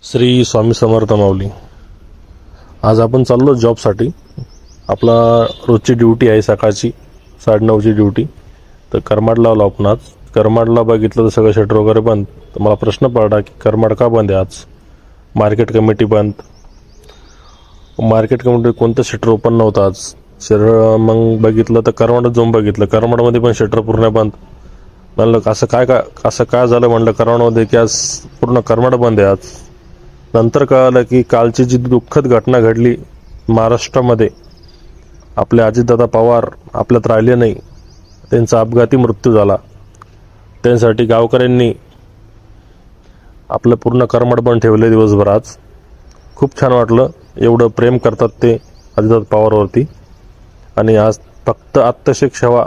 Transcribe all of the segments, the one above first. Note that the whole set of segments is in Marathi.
श्री स्वामी समर्थ माऊली. आज आपण चाललो जॉबसाठी. आपला रोजची ड्युटी आहे सकाळची 9:30ची ड्युटी. तर करमाडला आलो आपण आज. करमाडला बघितलं तर सगळं शटर वगैरे बंद. तर मला प्रश्न पडला की करमाड का बंद आहे आज. मार्केट कमिटी बंद. मार्केट कमिटी कोणतं शटर ओपन नव्हतं आज. शटर मग बघितलं तर करमाडात जाऊन बघितलं, करमाडमध्ये पण शटर पूर्ण बंद. म्हणलं असं काय झालं. म्हणलं करमाडमध्ये की आज पूर्ण करमाड बंद आहे आज. नंतर कळालं की कालची जी दुःखद घटना घडली महाराष्ट्रामध्ये, आपले अजितदादा पवार आपल्यात राहिले नाही, त्यांचा अपघाती मृत्यू झाला. त्यांसाठी गावकऱ्यांनी आपलं पूर्ण करमाड बंद ठेवले दिवसभर. आज खूप छान वाटलं. एवढं प्रेम करतात ते अजितदादा पवारवरती. आणि आज फक्त अत्यावश्यक सेवा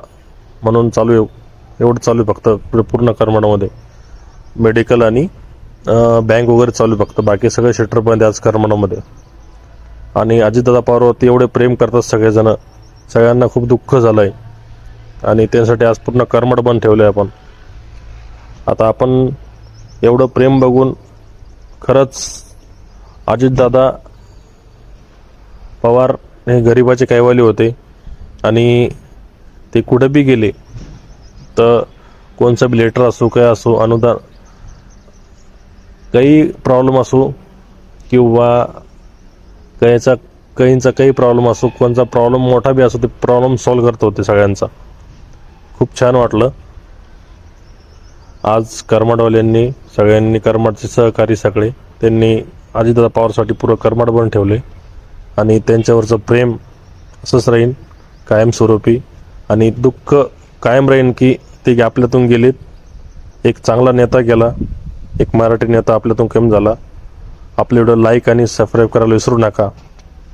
म्हणून एवढं चालू आहे फक्त पूर्ण करमाडमध्ये. मेडिकल आणि बँक वगैरे चालू फक्त. बाकी सगळे शटर बंद आज करमाडामध्ये. आणि अजितदादा पवारवरती एवढे प्रेम करतात सगळेजण. सगळ्यांना खूप दुःख झालं आहे आणि त्यासाठी आज पूर्ण करमाड बंद ठेवलं आहे आपण. आता आपण एवढं प्रेम बघून खरंच अजितदादा पवार हे गरिबाचे कैवाली होते. आणि ते कुठे बी गेले तर कोणचं बी लेटर असो, काय असो, अनुदान, काही प्रॉब्लेम असो किंवा काहींचा काही प्रॉब्लेम असो, कोणचा प्रॉब्लेम मोठा बी असो, ते प्रॉब्लेम सॉल्व्ह करत होते सगळ्यांचा. खूप छान वाटलं. आज करमाडवाल्यांनी सगळ्यांनी, करमाडचे सहकारी सगळे, त्यांनी अजितदादा पवारसाठी पुरं करमाड बंद ठेवले. आणि त्यांच्यावरचं प्रेम असंच राहीन कायमस्वरूपी. आणि दुःख कायम राहीन की ते आपल्यातून गेलेत. एक चांगला नेता गेला, एक मराठी नेता आपल्यातून कमी झाला. आपल्या व्हिडिओ लाईक आणि सबस्क्राईब करायला विसरू नका.